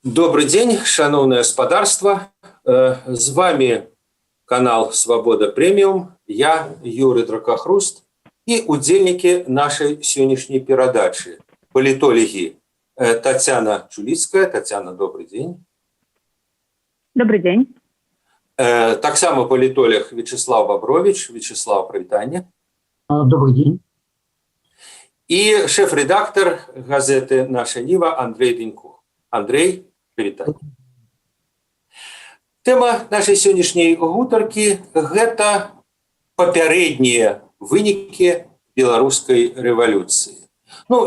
Добрый день, шановное господарство. С вами канал «Свобода Премиум». Я Юрий Дракохруст и удзельники нашей сегодняшней передачи. Политологи Татьяна Чулицкая. Татьяна, добрый день. Добрый день. Так само политолог Вячеслав Бобрович. Вячеслав, привитание. Добрый день. И шеф-редактор газеты «Наша Нива» Андрей Денько. Андрей, привитание. Тема нашей сегодняшней гутаркі – гэта папярэднія вынікі беларускай рэвалюцыі.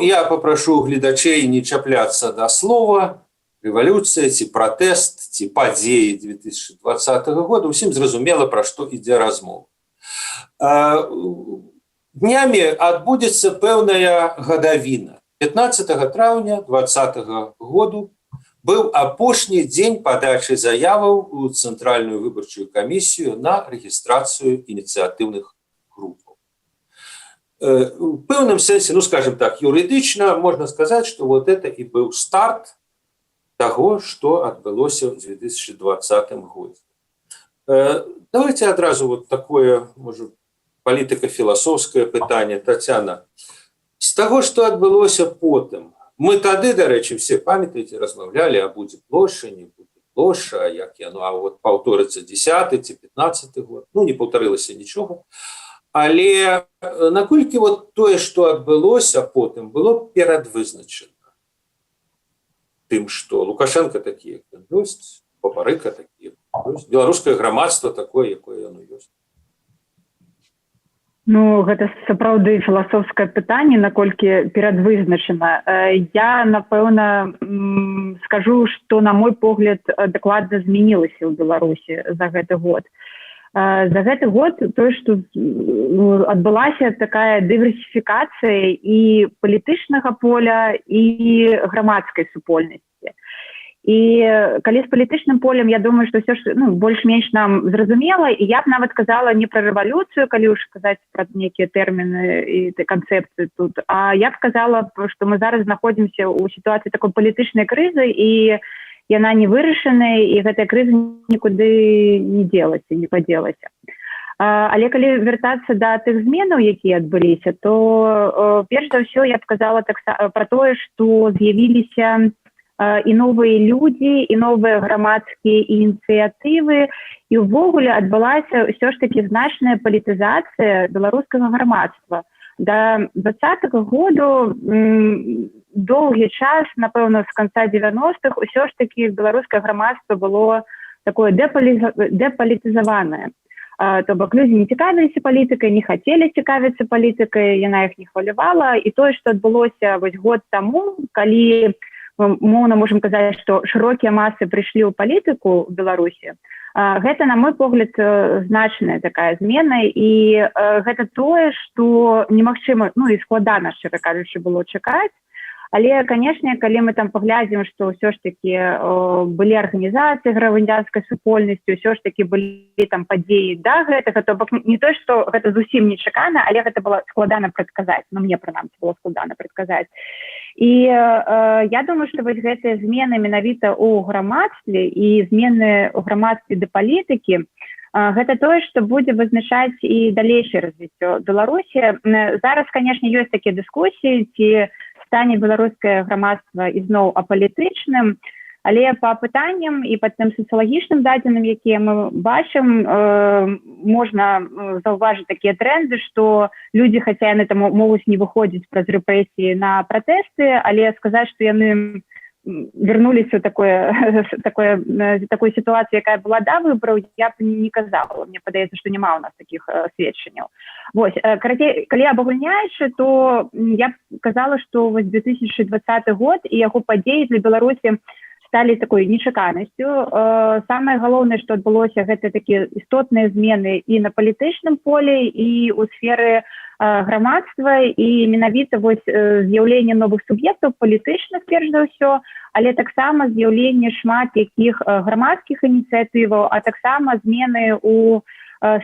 Я попрошу гледачей не чапляцца да слова рэвалюцыя ці пратэст ці падзеі 2020 года. Усім зразумела, пра што ідзе размова. Днямі адбудзецца пэўная гадавіна. 15 траўня 2020 году быў апошні дзень падачы заяваў у Цэнтральную выбарчую камісію на рэгістрацыю ініцыятыўных групаў. У пэўным сэнсе, скажем так, юрыдычна можна сказаць, што вот это і быў старт таго, што адбылося ў 2020 годзе. Давайте адразу вот такое, можа, палітыка-філасофскае пытанне. Татьяна, з таго, што адбылося потым, мы тады, дарэчы, все памятаеце, размаўлялі, а будзе плошча, не будзе плошча, як яно, а вот паўторыцца 10 ці 15 год. Не паўтарылася нічога. Але наколькі вот тое, што адбылося потым, было перадвызначана тым, што Лукашенко такі, як ён ёсць, Папарыка такі, беларускае грамадства такое, якое яно ёсць. Гэта сапраўды філасофскае пытанне, наколькі перадвызначана. Я, напэўна, скажу, што, на мой погляд, дакладна змянілася ў Беларусі за гэты год. За гэты год тое, што адбылася такая дыверсіфікацыя і палітычнага поля, і грамадскай супольнасці. І калі з палітычным полем, я думаю, што ўсё ж больш-менш нам зразумела, і я б нават казала не пра рэвалюцыю, калі ўж казаць пра нейкія тэрміны і канцэпцыі тут, а я б казала, што мы зараз знаходзімся ў сітуацыі такой палітычнай крызы, і яна не вырашаная, і гэтая крыза нікуды не дзелася, не падзелася. Але калі вяртацца да тых зменаў, якія адбыліся, то перш за ўсё я б казала пра тое, што з'явіліся і новыя людзі, і новыя грамадскія ініцыятывы, і ўвогуле адбылася ўсё ж такі значная палітызацыя беларускага грамадства. Да 2020 году доўгі час, напэўна, з канца 90-х, ўсё ж такі беларускае грамадства было такое дэпалітызаванае. То бок людзі не цікавіліся палітыкай, не хацелі цікавіцца палітыкай, яна іх не хвалявала. І тое, што адбылося год таму, калі моўна можам казаць, што шырокія масы прыйшлі ў палітыку ў Беларусі, гэта, на мой погляд, значная такая змена, і гэта тое, што немагчыма, і складана, шчыра кажучы, было чакаць. Але, канешне, калі мы там паглядзім, што ўсё ж такі былі арганізацыі грамадзянскай супольнасці, ўсё ж такі былі там падзеі да гэтага, то бок не то, што гэта зусім нечакана, але гэта было складана прадказаць. Мне, прынамсі, было складана прадказаць. І я думаю, што вось гэтыя змены менавіта ў грамадстве і змены ў грамадстве да палітыкі, гэта тое, што будзе вызначаць і далейшае развіццё Беларусі. Зараз, канешне, ёсць такія дыскусіі, ці стане беларускае грамадства ізноў апалітычным, але па пытанням і па тым сацыялагічным дадзеным, якія мы бачым, можна заўважыць такія тренды, што людзі, хаця яны там могуць не выходзіць праз рэпрэсіі на пратэсты, але сказаць, што яны вярнуліся ў такой сітуацыі, якая была да выбараў, я б не казала. Мне падаецца, што няма ў нас такіх сведчанняў. Вось, карацей, калі абагульняючы, то я б казала, што 2020 год і яго падзеі для Беларусі сталі такой нечаканасцю. Самае галоўнае, што адбылося, гэта такія істотныя змены і на палітычным полі, і ў сферы грамадства, і менавіта з'яўленне новых суб'ектаў палітычных, перш за ўсё, але таксама з'яўленне шмат якіх грамадскіх ініцыятываў, а таксама змены ў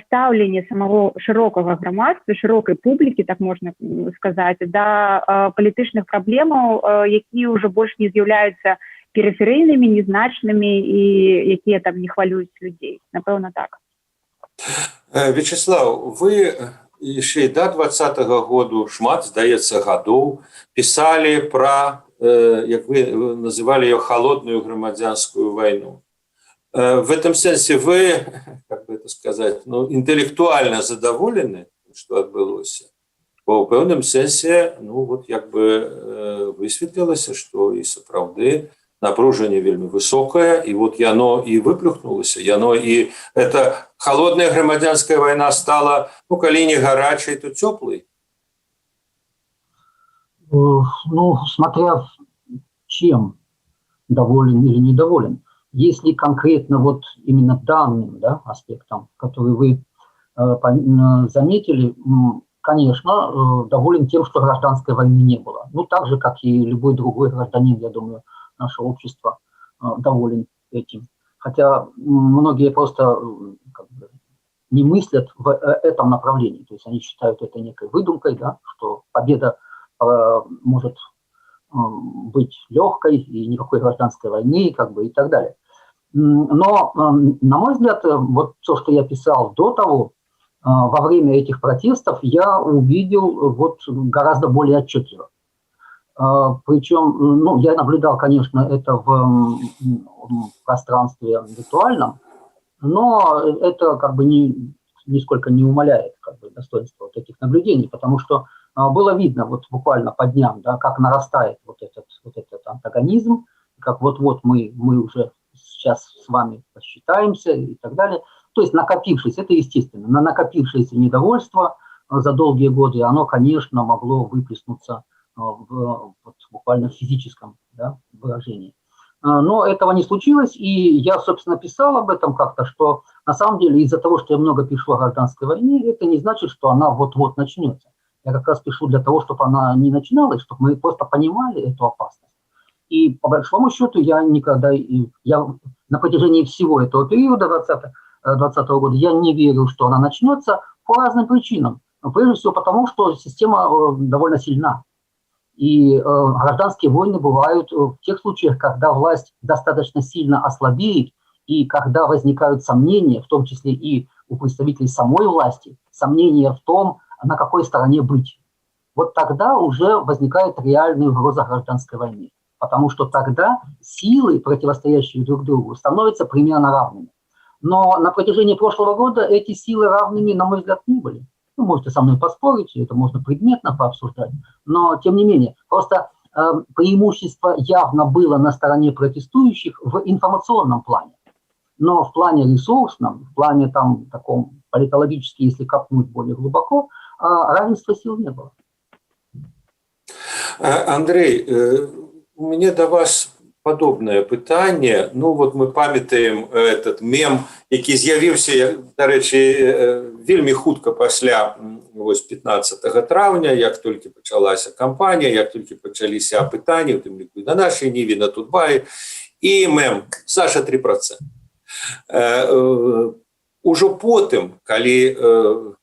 стаўленне самого шырокага грамадства, шырокай публікі, так можна сказаць, да палітычных праблемаў, якія ўжо больш не з'яўляюцца перыферыйнымі, незначнымі і якія там не хвалююць людзей. Напэўна, так. Вячеслав, вы яшчэ і да 20-го году шмат, здаецца, гадоў пісалі пра, як вы называлі ее, холодную грамадзянскую войну. В этом сэнсе вы, как бы это сказать, интеллектуально задоволены, что отбылося? Бо ў пэўным сэнсе, як бы высветлілася, што і сапраўды напружанне вельмі высокае, і вот яно і выплюхнулася, яно і эта холодная грамадзянская война стала, калі не гарачай, то цёплай. Смотря чем доволен или недоволен. Если конкретно вот именно данным, да, аспектом, который вы заметили, конечно, доволен тем, что гражданской войны не было. Так же, как и любой другой гражданин, я думаю, наше общество доволен этим. Хотя многие просто не мыслят в этом направлении. То есть они считают это некой выдумкой, да, что победа может быть легкой и никакой гражданской войны, и так далее. Но, на мой взгляд, вот то, что я писал до того, во время этих протестов, я увидел гораздо более отчетливо. Причем, я наблюдал, конечно, это в пространстве виртуальном, но это нисколько не умаляет достоинства этих наблюдений, потому что было видно буквально по дням, да, как нарастает этот антагонизм, как вот-вот мы уже сейчас с вами посчитаемся и так далее. То есть накопившееся, это естественно, на накопившееся недовольство за долгие годы, оно, конечно, могло выплеснуться буквально в физическом, да, выражении. Но этого не случилось, и я, собственно, писал об этом как-то, что на самом деле из-за того, что я много пишу о гражданской войне, это не значит, что она вот-вот начнется. Я как раз пишу для того, чтобы она не начиналась, чтобы мы просто понимали эту опасность. И по большому счету я на протяжении всего этого периода 2020 года я не верил, что она начнется по разным причинам. Но прежде всего потому, что система довольно сильна. И гражданские войны бывают в тех случаях, когда власть достаточно сильно ослабеет, и когда возникают сомнения, в том числе и у представителей самой власти, сомнения в том, на какой стороне быть. Вот тогда уже возникает реальная угроза гражданской войны. Потому что тогда силы, противостоящие друг другу, становятся примерно равными. Но на протяжении прошлого года эти силы равными, на мой взгляд, не были. Можете со мной поспорить, это можно предметно пообсуждать, но тем не менее, просто преимущество явно было на стороне протестующих в информационном плане. Но в плане ресурсном, в плане таком политологически, если копнуть более глубоко, равенства сил не было. Андрей, у меня до вас падобнае пытанне. Мы памятаем этот мем, які з'явіўся, дарэчы, вельмі хутка пасля 15 траўня, як толькі пачалася кампанія, як толькі пачаліся апытанні, у тым ліку і на нашай ніве, на Тутбаі, і мем «Саша 3%». Ужо потым, калі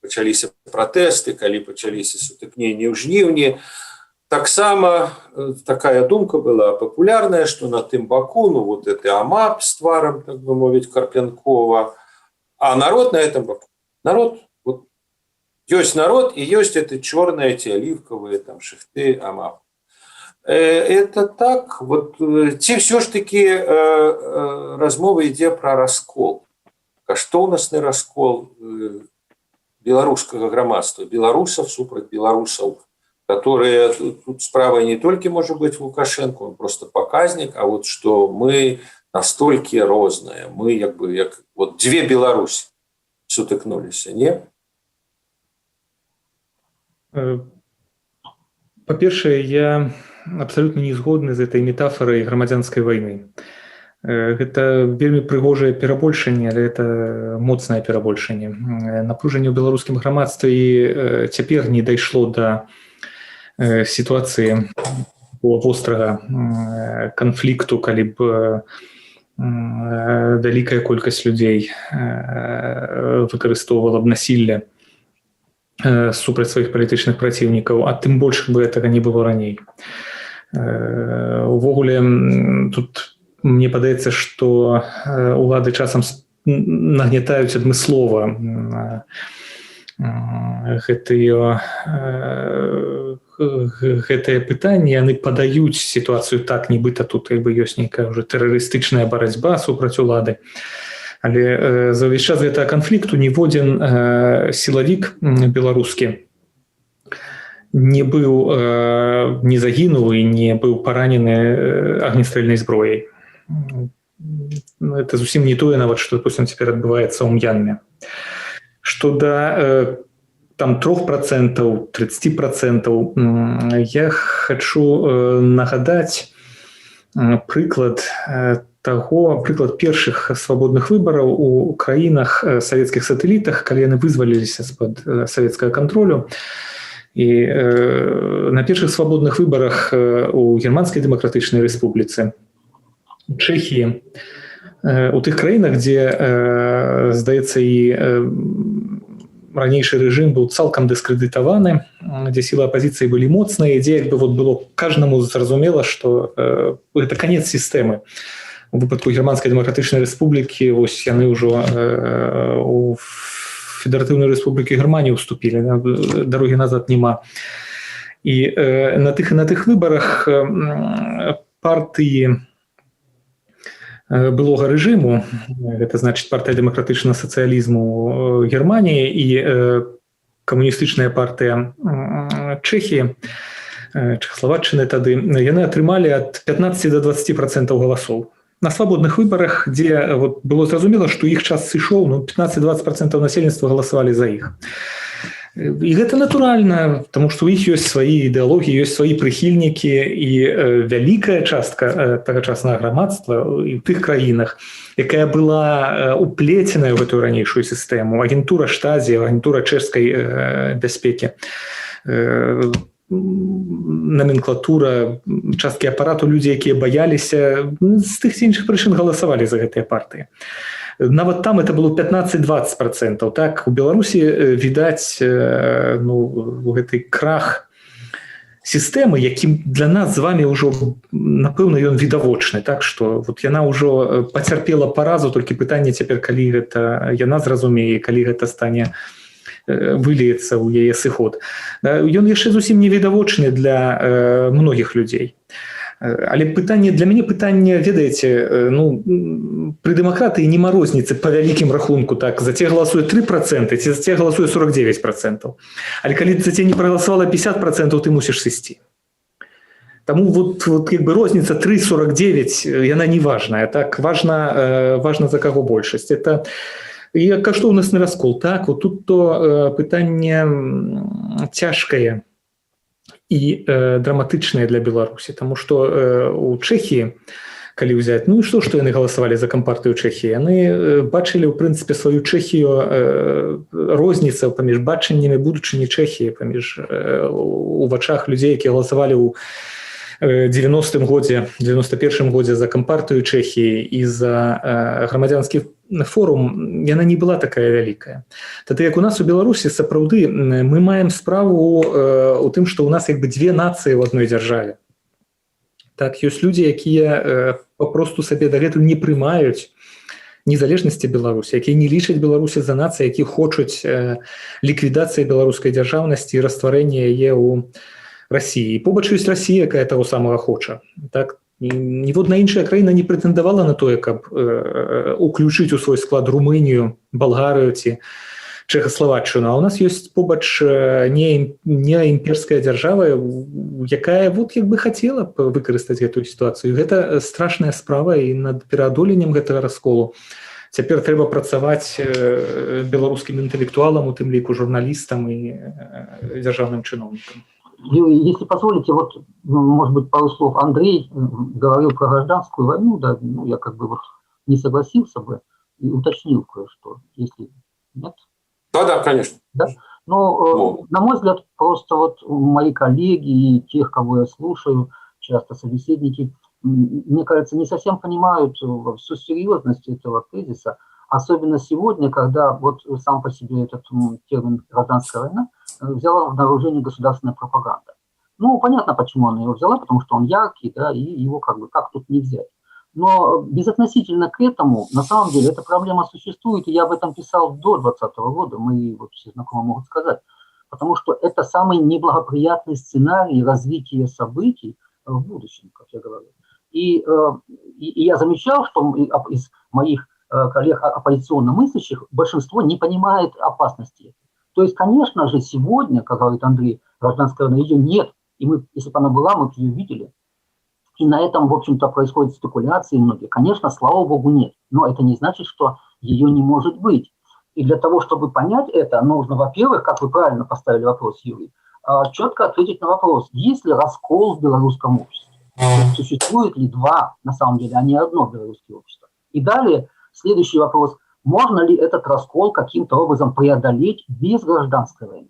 пачаліся пратэсты, калі пачаліся сутыкненні ў жніўні, таксама такая думка была папулярная, што на тым баку, это АМАП с тваром, так бы мовіць, Карпянкова, а народ на этом баку. Народ, ёсць народ, і ёсць это чорныя, ці оливковые, шрифты АМАП. Это так, ці ўсё ж таки размова ідзе пра раскол, каштоўнасны раскол беларускага грамадства, беларусаў супраць беларусаў, которые тут справа не только может быть Лукашенко, он просто показник, а что мы настолько розныя, мы две Беларуси сутыкнулись, не? Па-першае, я абсолютно не згодны з этой метафорай грамадзянскай войны. Гэта вельмі прыгожае перабольшанне, але это моцнае перабольшанне. Напружанне ў беларускім грамадстве цяпер не дайшло да ситуации вострага канфлікту, калі б вялікая колькасць людзей выкарыстоўвала б насілле супраць сваіх палітычных праціўнікаў, а тым больш бы гэтага не было раней. Увогуле, тут мне падаецца, што улады часам нагнятаюць адмыслова гэтае пытанне, яны падаюць сітуацыю так, нібыта тут ёсць нейкая ўжо тэрарыстычная барацьба супраць улады. Але за ўвесь час гэтага канфлікту ніводзін сілавік беларускі не быў, не загінуў і не быў паранены агнестрэльнай зброяй. Это зусім не тое нават, што допустим цяпер адбываецца ў М'янме. Што да там 3%, 30%, я хочу нагадаць прыклад першых свабодных выбараў у краінах савецкіх сатэлітах, калі яны вызваліліся з-пад савецкага кантролю. І на першых свабодных выбарах у Германскай дэмакратычнай рэспубліцы, у Чэхіі, у тых краінах, дзе, здаецца, і ранейшы рэжым быў цалкам дыскрэдытаваны, дзе сілы апазіцыі былі моцныя, дзе як бы было каждаму зразумела, што гэта канец сістэмы. У выпадку Германскай дэмакратычнай рэспублікі вось яны ўжо у Федэратыўнай рэспублікі Германії уступілі, дарогі назад няма. І на тых выбарах партыі былога рэжыму, гэта значыць партыя дэмакратычнага сацыялізму Германіі і камуністычная партыя Чэхіі, Чэхаславаччыны тады, яны атрымалі ад 15 до 20% галасоў. На свабодных выбарах, дзе было зразумела, што іх час сышоў, 15-20% насельніцтва галасавалі за іх. І гэта натуральна, тому што у іх ёсць свае ідэалогіі, ёсць свае прыхільнікі, і вялікая частка тагачаснага грамадства ў тых краінах, якая была уплеценая ў гэтую ранейшую сістэму, агентура Штазі, агентура чэшскай бяспекі, номенклатура, часткі апарату, людзі, якія баяліся, з тых ці іншых прычын галасавалі за гэтыя партыі. Нават там это было 15-20%. Так, у Беларусі відаць гэты крах сістэмы, якім для нас з вами ўжо, напэўна, ён відавочны. Так, што вот яна ўжо пацярпела паразу, толькі пытанне цяпер, калі гэта яна зразумее, калі гэта стане выліецца ў яе сыход. Ён яшчэ зусім невідавочны для многіх людзей. Але пытанне для мяне пытанне, ведаеце, пры дэмакратыі нема розніцы па вялікім рахунку, так, за те галасуе 3%, ці за те галасуе 49%. Але калі за те не прагаласавала 50%, ты мусіш сысці. Таму вот як бы розніца 3-49, яна не важная, так, важна за каго большасць. Это і каштоўнасны раскол, так, вот тут то пытанне цяжкае і драматычныя для Беларусі, таму што у Чэхіі, калі ўзяць, і што яны галасавалі за кампартыю Чэхіі, яны бачылі, ў прынцыпе, сваю Чэхію розніца паміж бачаннямі будучыні Чэхіі, паміж у вачах людзей, якія галасавалі ў 90-м годзе, 91-м годзе за кампартыю Чэхіі і за грамадзянскі форум, яна не была такая вялікая. Тады як у нас у Беларусі сапраўды мы маем справу у тым, што у нас як бы две нацыі ў адной дзяржаве. Так, ёсць людзі, якія папросту сабе дагэтуль не прымаюць незалежнасці Беларусі, якія не лічаць Беларусі за нацыю, які хочуць ліквідацыі беларускай дзяржаўнасці і растварэння яе ў Расіі. І побач ёсць Расія, якая таго самага хоча. Так, ніводная іншая краіна не прэтэндавала на тое, каб уключыць у свой склад Румынію, Балгарыю ці Чэхаславаччыну. А у нас ёсць побач не імперская дзяржава, якая вот як бы хацела выкарыстаць гэтую сітуацыю. Гэта страшная справа, і над пераадоленнем гэтага расколу цяпер трэба працаваць беларускім інтэлектуалам, у тым ліку журналістам і дзяржаўным чыноўнікам. Если позволите, вот, может быть, пару слов. Андрей говорил про гражданскую войну, да, я как бы вот не согласился бы и уточнил кое-что, если нет. Да, конечно. Да? Но, на мой взгляд, просто вот мои коллеги и тех, кого я слушаю, часто собеседники, мне кажется, не совсем понимают всю серьезность этого кризиса, особенно сегодня, когда вот сам по себе этот термин «гражданская война» взяла в вооружение государственная пропаганда. Понятно, почему она его взяла, потому что он яркий, да, и его как бы как тут не взять. Но безотносительно к этому, на самом деле, эта проблема существует, и я об этом писал до 2020 года, мои вот все знакомые могут сказать, потому что это самый неблагоприятный сценарий развития событий в будущем, как я говорю. И я замечал, что из моих коллег оппозиционно мыслящих большинство не понимает опасности. То есть, конечно же, сегодня, как говорит Андрей, гражданской войны ее нет, и мы, если бы она была, мы бы ее видели. И на этом, в общем-то, происходят спекуляции многие. Конечно, слава богу, нет. Но это не значит, что ее не может быть. И для того, чтобы понять это, нужно, во-первых, как вы правильно поставили вопрос, Юрий, четко ответить на вопрос, есть ли раскол в белорусском обществе. Существует ли два, на самом деле, а не одно белорусское общество. И далее, следующий вопрос, можно ли этот раскол каким-то образом преодолеть без гражданской войны.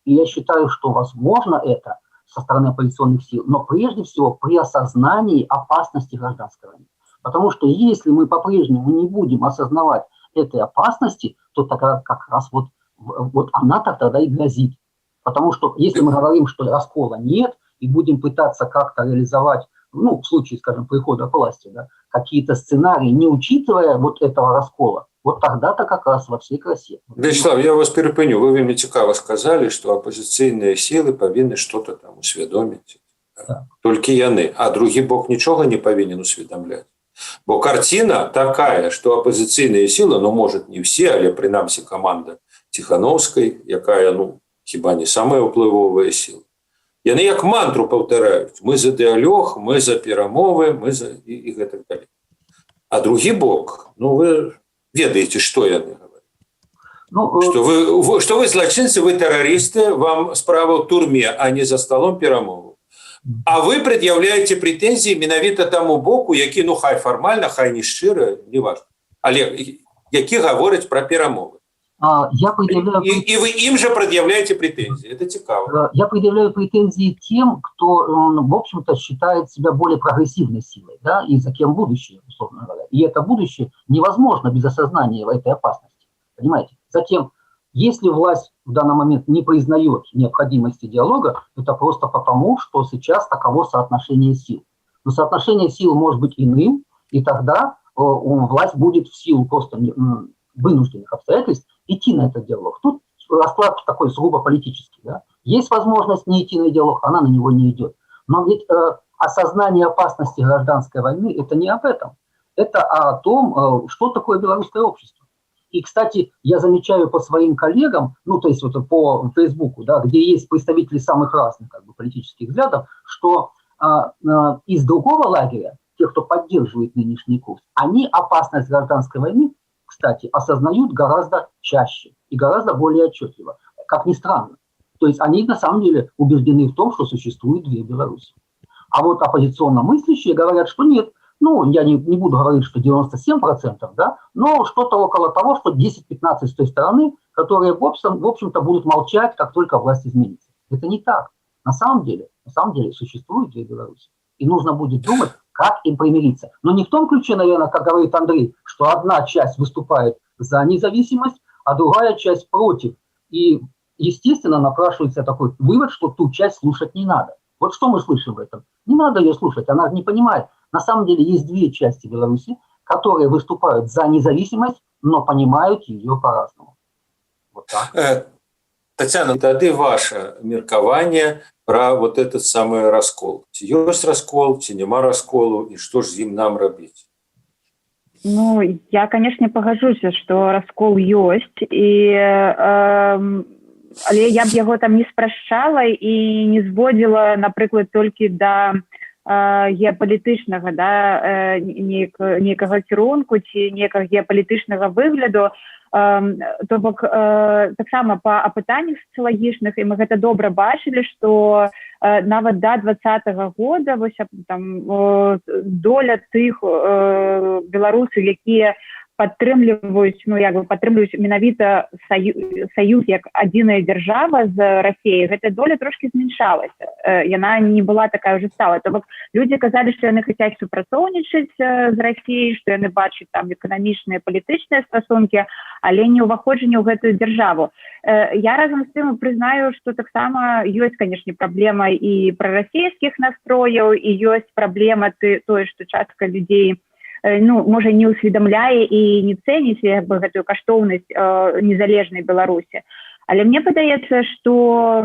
И я считаю, что возможно это со стороны оппозиционных сил, но прежде всего при осознании опасности гражданской войны. Потому что если мы по-прежнему не будем осознавать этой опасности, то тогда как раз вот она тогда и грозит. Потому что если мы говорим, что раскола нет, и будем пытаться как-то реализовать, в случае, скажем, прихода к власти, да, какие-то сценарии, не учитывая вот этого раскола, вот тогда-то как раз во всей красе. Вячеслав, я вас перепыню. Вы вельмі цікаво сказали, что оппозиционные силы повинны что-то там усведомить. Да. Только яны. А другі бок ничего не повинен усведомлять. Бо картина такая, что оппозиционные силы, может не все, але принамсі команда Тихановской, якая, хіба не самая уплывовая сила. Яны як мантру паўтараюць: мы за дыялог, мы за перамовы, мы за і гэтак далей. А другі бок, вы ведаеце, што яны говорят. Что вы злачынцы, вы террористы, вам справа в турме, а не за столом перамоваў. А вы предъявляете претензии менавіта таму боку, які, хай фармальна, хай не шчыра, не важно, але які гавораць пра перамовы. И вы им же предъявляете претензии. Это цікаво. Я предъявляю претензии тем, кто, в общем-то, считает себя более прогрессивной силой, да, и за кем будущее, условно говоря. И это будущее невозможно без осознания этой опасности. Понимаете? Затем, если власть в данный момент не признает необходимости диалога, это просто потому, что сейчас таково соотношение сил. Но соотношение сил может быть иным, и тогда власть будет в силу просто вынужденных обстоятельств идти на этот диалог. Тут расклад такой сугубо политический. Да? Есть возможность не идти на диалог, она на него не идет. Но ведь осознание опасности гражданской войны – это не об этом. Это о том, что такое белорусское общество. И, кстати, я замечаю по своим коллегам, то есть вот по Фейсбуку, да, где есть представители самых разных политических взглядов, что из другого лагеря, тех, кто поддерживает нынешний курс, они опасность гражданской войны, кстати, осознают гораздо чаще и гораздо более отчетливо, как ни странно. То есть они на самом деле убеждены в том, что существует две Беларуси. А вот оппозиционно мыслящие говорят, что нет. Я не буду говорить, что 97%, да, но что-то около того, что 10-15 с той стороны, которые, в общем-то, будут молчать, как только власть изменится. Это не так. На самом деле существует две Беларуси. И нужно будет думать, как им примириться. Но не в том ключе, наверное, как говорит Андрей, что одна часть выступает за независимость, а другая часть против. И, естественно, напрашивается такой вывод, что ту часть слушать не надо. Вот что мы слышим в этом? Не надо ее слушать, она не понимает. На самом деле есть две части Беларуси, которые выступают за независимость, но понимают ее по-разному. Вот так. Татьяна, тады ваше меркаванне про вот этот самый раскол. Ці ёсць раскол, ці няма расколу, и что ж з ім нам рабіць? Я, конечно, пагажуся, что раскол ёсць, але я б яго там не спрашчала і не зводзіла, напрыклад, толькі да геапалітычнага, да, некага кірунку ці некага геапалітычнага выгляду. То бок таксама па апытаннях сацыялагічных, і мы гэта добра бачылі, што нават да 2020 года доля тых беларусаў, якія падтрымліваюць менавіта саюз як адзіная дзяржава з Расіяй, гэтая доля трошки змяншалася. Яна не была такая ўжо стала. То бок людзі казалі, што яны хацяць супрацоўнічаць з Расіяй, што яны бачаць там эканамічныя, палітычныя стасункі, але не ўваходжанне ў гэтую дзяржаву. Я разам з тым прызнаю, што таксама ёсць, канешне, праблема і прарасійскіх настрояў, і ёсць праблема тое, што частка людзей ну, можа не ўсведамляе і не цэніць як бы гэтую каштоўнасць незалежнай Беларусі. Але мне падаецца, што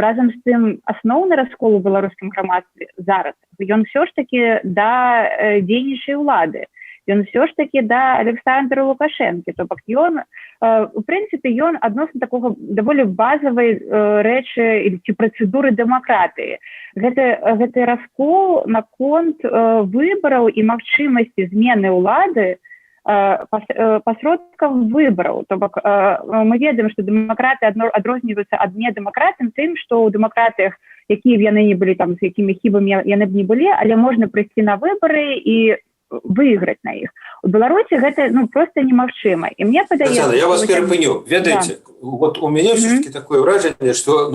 разам з тым асноўны раскол у беларускім грамадстве зараз ён все ж таки да дзейнічай улады. Ён все ж таки да Александра Лукашэнкі. То бок ён, у прынцыпе, ён адносна такога даволі базавай рэчы ці працэдуры дэмакратыі. Гэты раскол наконт выбараў і магчымасці змены ўлады пасродкам выбараў. То бок мы ведаем, што дэмакраты адрозніваюцца ад недэмакратам тым, што ў дэмакратыях, якія б яны не былі там, з якімі хібамі яны б не былі, але можна прыйсці на выбары і выиграть на их. У Беларуси это просто немагчыма. И мне падаецца... Татьяна, я вас перапыню. Ведаете, да. Вот у меня все-таки такое выражение, что,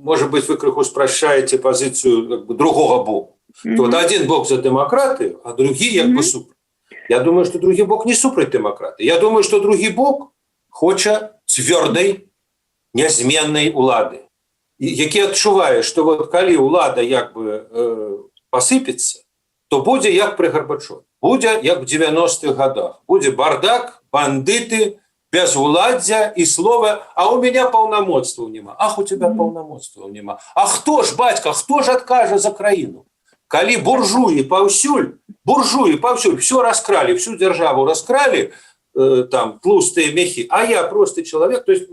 может быть, вы крыху спрощаете позицию как бы, другого боку. Вот один бок за демократию, а другие как бы супрать. Я думаю, что другий бок не супрать демократы. Я думаю, что другий бок хоче твердой, незменной улады. Які адчувае, што вот калі ўлада як бы посыпецца, то будзе як пры Гарбачове. Будзе як в 90-х годах. Будзе бардак, бандыты, безуладдя и слова, а у меня полномочстваў нема. Ах, у тебя полномочстваў нема. А хто ж, бацька, хто ж адкажа за краіну? Калі буржуі паўсюль, все раскрали, всю державу раскрали, там, тлустые мехи, а я простый человек. То есть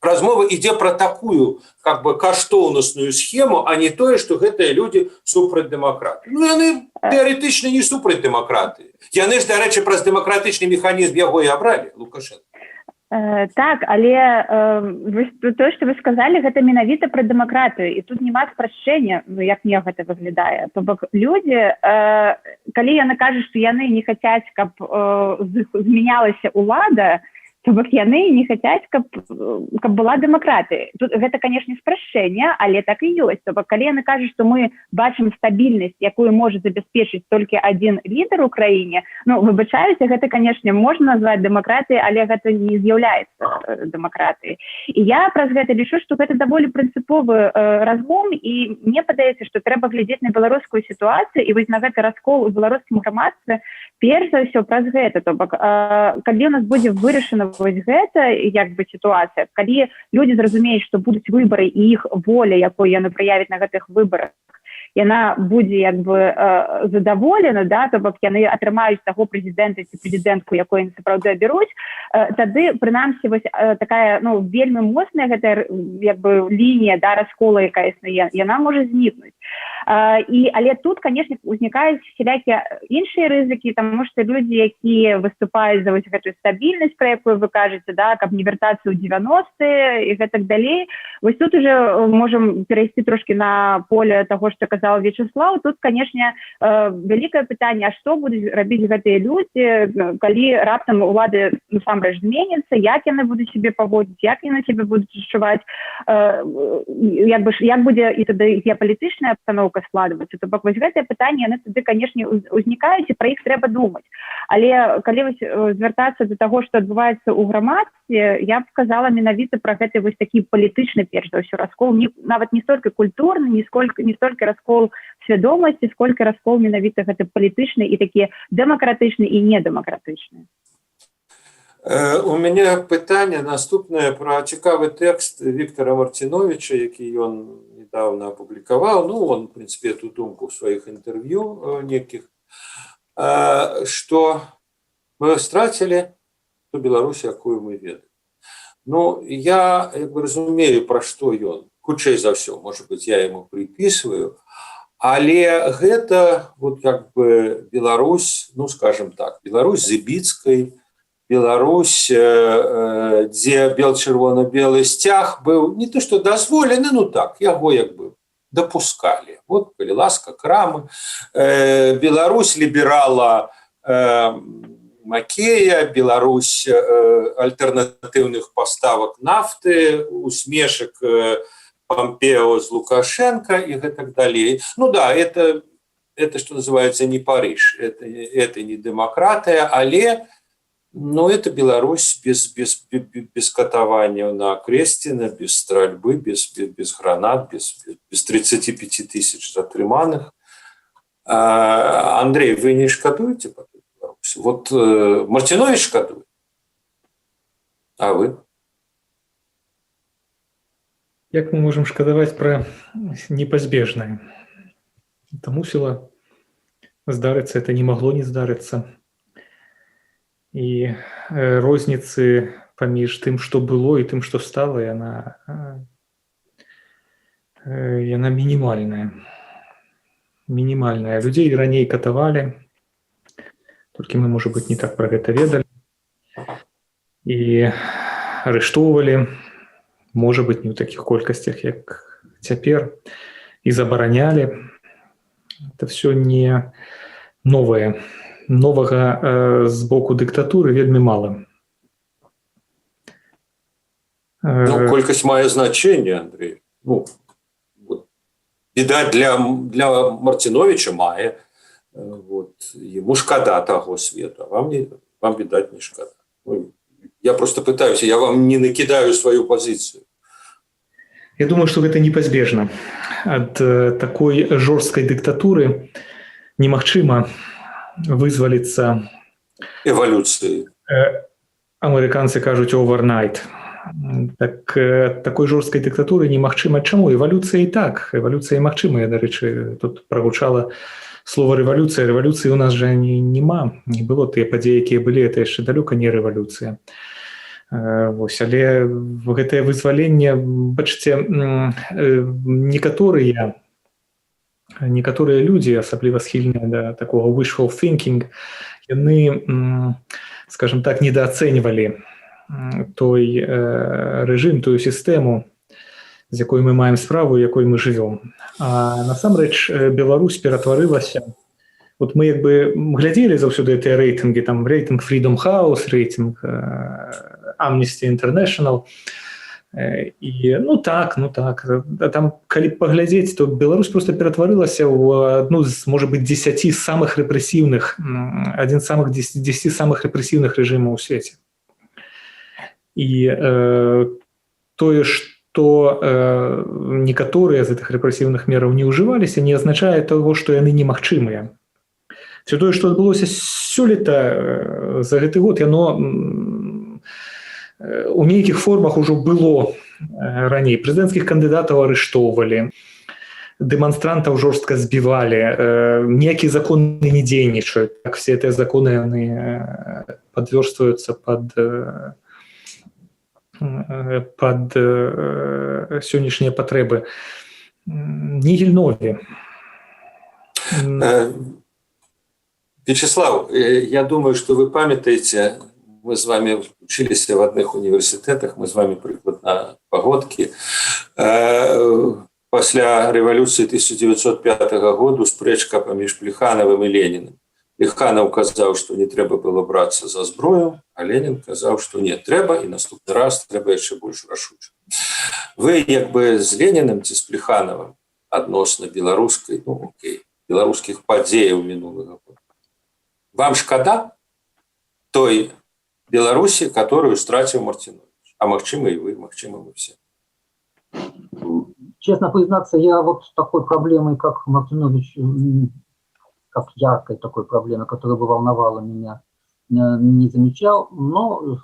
размова ідзе пра такую как бы каштоўнасную схему, а не тое, што гэтыя людзі супраць дэмакраты. Яны тэарэтычна не супраць дэмакраты. Яны ж, дарэчы, праз дэмакратычны механізм яго і абралі, Лукашенко. Так, але тое, што вы сказалі, гэта менавіта пра дэмакратыю, і тут няма спрашчэння, як мне гэта выглядае. То бок людзі, калі яны кажуць, што яны не хацяць, каб змянялася ўлада, то бок яны не хацяць, каб была дэмакратыя. Тут гэта, канешне, спрашчэнне, але так і ёсць. То бок калі яны кажуць, што мы бачым стабільнасць, якую можа забяспечыць толькі адзін лідар у краіне, выбачаюся, гэта, канешне, можна назваць дэмакратыяй, але гэта не з'яўляецца дэмакратыяй. І я праз гэта лічу, што гэта даволі прынцыповы разгон, і мне падаецца, што трэба глядзець на беларускую сітуацыю і вось на гэты раскол у беларускім грамадстве перш за ўсё праз гэта. То бок калі у нас будзе вырашана вось гэта як бы сітуацыя, калі людзі зразумеюць, што будуць выбары і іх воля, якую яны праявяць на гэтых выбарах, яна будзе як бы задаволена, да, то бок яны атрымаюць таго прэзідэнта ці прэзідэнтку, якой яны сапраўды абяруць, тады прынамсі вось такая вельмі моцная гэтая як бы лінія, да, раскола, якая існуе, яна можа знікнуць. Але тут, конечно, узнікаюць всялякія іншыя рызыкі, тому што людзі, якія выступаюць за вось гэтую стабільнасць, пра якую вы кажаце, да, каб не вяртацца ў 90-е і гэтак далей, вось тут уже можам перайсці трошки на поле таго, што казаў Вячеслав. Тут, конечно, вялікае пытанне, а што будуць рабіць гэтыя людзі, калі раптам улады насамрэч зменяцца, як яны будуць сябе паводзіць, як яны сябе будуць адчуваць, як будзе і тады геапалітычная абстаноўка складвацца. То бок вось гэтыя пытанні, яны тады, канешне, узнікаюць, і пра іх трэба думаць. Але калі вось звяртацца да таго, што адбываецца ў грамадстве, я б сказала менавіта пра гэты вось такі палітычны, перш за ўсё, раскол, нават не столькі культурны, не столькі раскол свядомасці, сколькі раскол менавіта гэты палітычны і такі дэмакратычны і недэмакратычны. У мяне пытанне наступнае пра цікавы тэкст Віктора Мартиновича, які ён недавно опубликовал, он, в принципе, эту думку в своих интервью неких, что мы стратили ту Беларусь, якую мы ведаем. Я разумею, про что ён, хутчэй за все, может быть, я ему приписываю, але гэта вот как бы Беларусь, скажем так, Беларусь Зыбіцкай, Беларусь, дзе чырвона-белы сцяг быў не то што дазволены, так, яго як бы дапускалі. Вот, калі ласка, крамы. Беларусь ліберала Макея, Беларусь альтэрнатыўных паставак нафты, усмешак Помпео з Лукашенко і гэтак далей. Да, это что называется не Париж, это не демократия, але это Беларусь без катавання на Кресціна, без стрельбы, без гранат, без 35 тысяч затрыманых. Андрей, вы не шкадуете по Беларуси? Вот Мартинович шкадует, а вы? Як мы можам шкадаваць пра непазбежнае? Это мусіла здарыцца, это не магло не здарыцца. І розніцы паміж тым, што было, і тым, што стала, яна мінімальная. Мінімальная. Людзей раней катавалі, толькі мы, можа быць, не так пра гэта ведалі. І арыштоўвалі, можа быць, не ў такіх колькасцях, як цяпер, і забаранялі. Это все не новае. Новага з боку дыктатуры вельмі мала. Ну, колькасць мае значэнне, Андрей. Ну, вот, відаць, для Мартиновича мае. Вот, ему шкада таго свету, а вам відаць, не шкада. Ну, я просто пытаюся, я вам не накидаю сваю пазіцыю. Я думаю, што гэта непазбежна. Ад такой жорсткай дыктатуры немагчыма вызваліцца Эвалюцыі. Амерыканцы кажуць overnight. Так, такой жорсткай дыктатуры немагчыма. Чаму? Эвалюцыя і так. Эвалюцыя магчымая, дарэчы, тут прагучала слова рэвалюцыя. Рэвалюцыі у нас жа няма. Не было тыя падзеі, якія былі, это яшчэ далёка не рэвалюцыя. Вось, але гэтае вызваленне, бачыце, некаторыя людзі, асабліва схільныя да такого wishful thinking, яны, скажем так, недаацэньвалі той рэжым, тую сістэму, з якой мы маем справу, якой мы жывём. А насамрэч Беларусь ператварылася. Вот мы як бы глядзелі заўсёды гэтыя рэйтынгі, там рэйтынг Freedom House, рэйтынг Amnesty International, і ну так, там калі паглядзець, то Беларусь просто ператварылася ў адну з, можа быць, 10 самых рэпрэсіўных, адзін з самых 10 самых рэпрэсіўных рэжымаў у свеце. І тое, што некаторыя з гэтых рэпрэсіўных мераў не ўжываліся, не азначае таго, што яны немагчымыя. Все тое, што адбылося сёлета за гэты год, яно у нейкіх формах ужо было раней. Прэзідэнцкіх кандыдатаў арыштоўвалі, дэманстрантаў жорстка збівалі, ніякія законы не дзейнічаюць. Так, все гэтыя законы яны падвёрстваюцца пад сённяшнія патрэбы. Нігель нові. Вячеслав, я думаю, что вы памятаете, мы с вами учились в одних университетах, мы с вами прикладно погодки. После революции 1905 года спрэчка паміж Плехановым и Лениным. Плеханов казаў, что не трэба было браться за зброю, а Ленин казаў, что не трэба, и наступны раз трэба яшчэ больш рашуча. Вы як бы з Лениным ці з Плехановым адносна беларускай, ну окей, беларускіх падзеяў мінулага года. Вам шкада той Беларуси, которую стратил Мартинович? А магчыма и вы, магчыма мы все. Честно признаться, я вот с такой проблемой, как Мартинович, как яркой такой проблемой, которая бы волновала меня, не замечал, но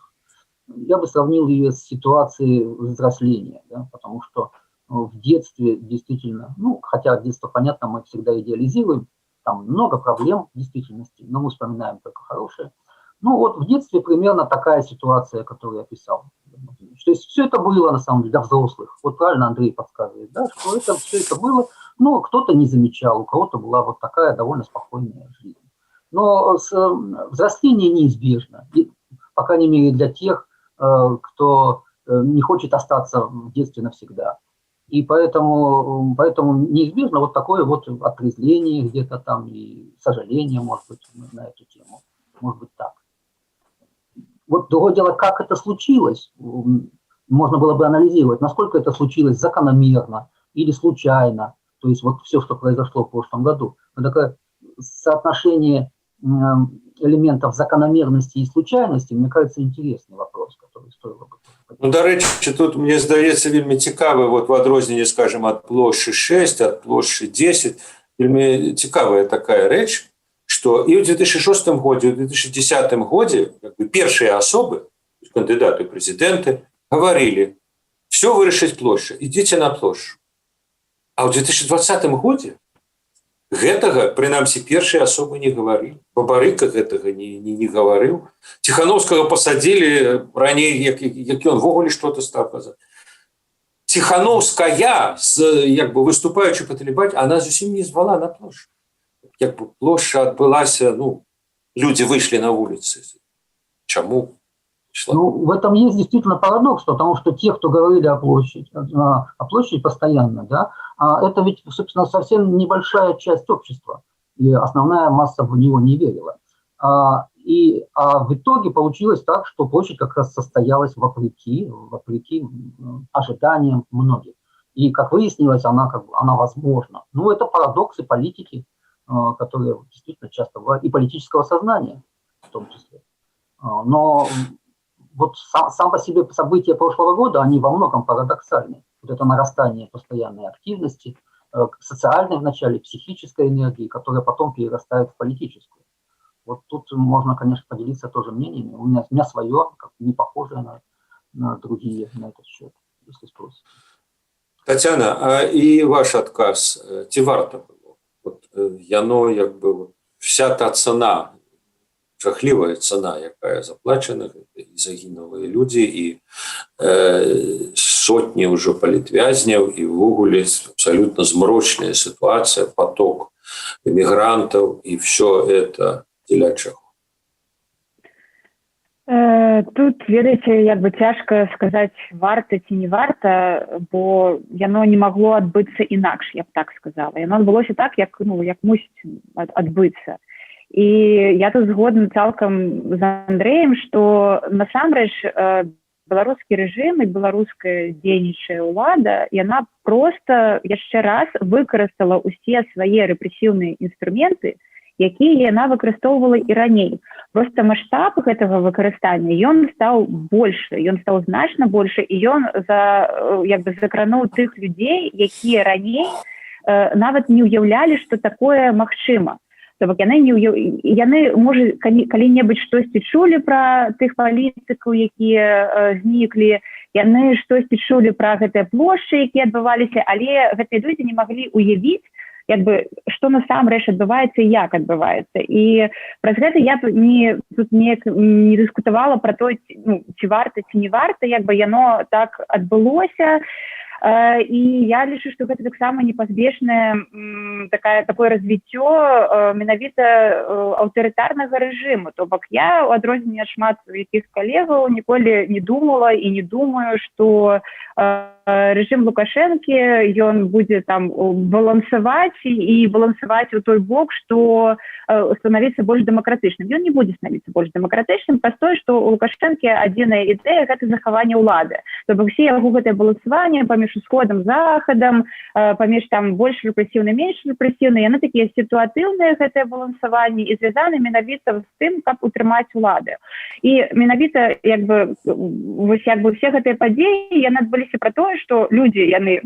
я бы сравнил ее с ситуацией взросления, да, потому что в детстве действительно, ну, хотя детство, понятно, мы всегда идеализируем, там много проблем в действительности, но мы вспоминаем только хорошее. Ну вот в детстве примерно такая ситуация, которую я описал. То есть все это было на самом деле для взрослых. Вот правильно Андрей подсказывает, да, что все это было, но кто-то не замечал, у кого-то была вот такая довольно спокойная жизнь. Но взросление неизбежно, и, по крайней мере для тех, кто не хочет остаться в детстве навсегда. И поэтому неизбежно вот такое вот отрезвление где-то там и сожаление, может быть, на эту тему. Может быть так. Вот другое дело, как это случилось, можно было бы анализировать, насколько это случилось закономерно или случайно. То есть вот все, что произошло в прошлом году. Вот такое соотношение элементов закономерности и случайности, мне кажется, интересный вопрос, который стоило бы. Ну, до речі, тут, мені здається, вельми цікаво, от в адрозненні, скажімо, від площі 6, від площі 10, вельмі цікавая такая рэч, што і ў 2006 годзе, ў 2010 годзе першыя асобы, кандыдаты ў прэзідэнты, гаварылі: все вырашыць плошча, ідзіце на плошчу. А ў 2020 годзе гэтага, прынамсі, першыя асобы не гаварылі. Бабарыка гэтага не гаварыў. Ціхановскага пасадзілі раней, як ён ввогуле што-то стаў казаць. Ціхановская, выступаючы па тэлебачанні, она зусім не звала на плошчу. Плошча адбылася, людзі выйшлі на вуліцы. Чаму? В этом есть действительно парадокс, потому что те, кто говорили о площади постоянно, да, это ведь, собственно, совсем небольшая часть общества, и основная масса в него не верила. И в итоге получилось так, что площадь как раз состоялась вопреки ожиданиям многих. И, как выяснилось, она возможна. Это парадоксы политики, которые действительно часто бывают, и политического сознания в том числе. Но вот сам по себе события прошлого года, они во многом парадоксальны. Вот это нарастание постоянной активности, социальной вначале, психической энергии, которая потом перерастает в политическую. Вот тут можно, конечно, поделиться тоже мнениями. У меня свое, не похожее на другие на этот счет, если спросите. Татьяна, а и ваш отказ, ці варта было? Яно, вся та цена, жахлівая цана, якая заплачена, і загінулі людзі, і сотні ўжо палітвязняў, і ўвогуле абсолютно змрочная ситуация, поток эмігрантаў, і все это дзеля чаго? Тут, ведаеце, цяжка сказаць, варта ці не варта, бо яно не магло адбыцца інакш, я б так сказала. Яно адбылося так, як мусіць адбыцца. І я тут згодна цалкам з Андрэем, што насамрэч беларускі рэжым і беларуская дзейнічая ўлада, яна проста яшчэ раз выкарыстала ўсе свае рэпрэсіўныя інструменты, якія яна выкарыстоўвала і раней. Проста маштаб гэтага выкарыстання, ён стаў большы, ён стаў значна большы, і ён закрануў тых людзей, якія раней нават не ўяўлялі, што такое магчыма. То бок яны можа, калі-небудзь штосьці чулі пра тых палітыкаў, якія зніклі, яны штосьці чулі пра гэтыя плошчы, якія адбываліся, але гэтыя людзі не маглі ўявіць, што насамрэч адбываецца і як адбываецца. І праз гэта я тут не дыскутавала пра то, ці варта, ці не варта, яно так адбылося. І я лічу, што гэта таксама непазбежнае такое развіццё менавіта аўтарытарнага рэжыму. То бок я, у адрозненне ад шмат якіх калегаў, ніколі не думала і не думаю, што рэжым Лукашэнкі, ён будзе там балансаваць і балансаваць у той бок, што становіцца больш дэмакратычным. Ён не будзе становіцца больш дэмакратычным, праз тое, што у Лукашэнкі адзіная ідэя — гэта захаванне ўлады. То бок все яго гэтае балансаванне паміж усходам, захадам, паміж там больш рэпрэсіўна, менш рэпрэсіўна, яны такія сітуатыўныя, гэтае балансаванне, і звязаны менавіта з тым, каб утрымаць улады. І менавіта все гэтыя падзеі яны адбыліся пра тое, што людзі яны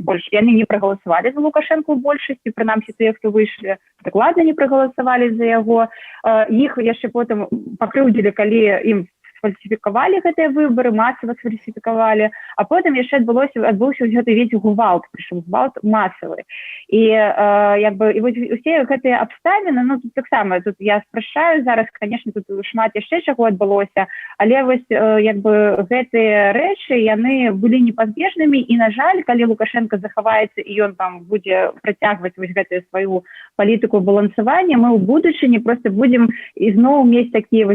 не прагаласавалі за Лукашэнку ў большасці, прынамсі тыя, хто выйшлі, дакладна не прагаласавалі за яго. Іх яшчэ потым пакрыўдзілі, калі ім сфальсіфікавалі гэтыя выбары, масава сфальсіфікавалі, а потым яшчэ адбыўся гэты весь гвалт, прычым гвалт масавы. І усе гэтыя абставіны, тут таксама, тут я спрашчаю зараз, конечно, тут шмат яшчэ чаго адбылося, але гэтыя рэчы, яны былі непазбежнымі, і, на жаль, калі Лукашенко захаваецца і ён там будзе працягваць гэтую сваю палітыку балансавання, мы ў будучыні проста будзем ізноў мець такія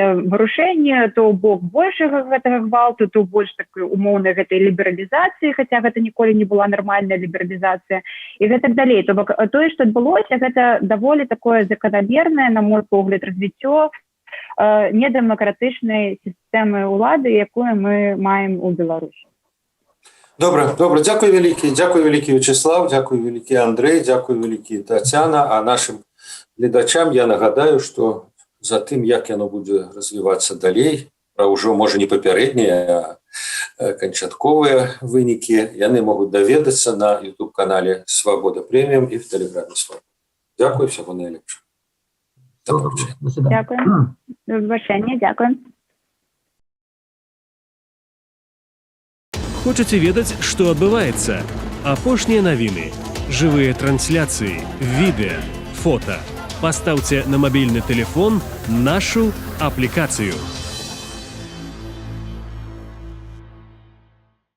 варушэнні, то бок большага гэтага гвалту, то больш такой умоўнай гэтай лібералізацыі, хаця гэта ніколі не была нармальная лібералізацыя, і гэтак далей. То бок тое, што адбылося, гэта даволі такое заканамернае, на мой погляд, развіццё недэмакратычнай сістэмы ўлады, якую мы маем у Беларусі. Добра, дзякуй вялікі Вячеслав, дзякуй вялікі Андрэй, дзякуй вялікі Тацяна, а нашым гледачам я нагадаю, што за тым, як яно будзе развівацца далей, пра ўжо, можа, не папярэдняе, а канчатковыя вынікі яны могуць даведацца на YouTube-канале Свабода Прэміум і в Тэлеграме Свабода. Дзякую, всего найлепшага. До свидания. Дякую. До побачення, дякую. Хочаце ведаць, што адбываецца? Апошнія навіны, жывыя трансляцыі, відэа, фота. Пастаўце на мабільны тэлефон нашу аплікацыю.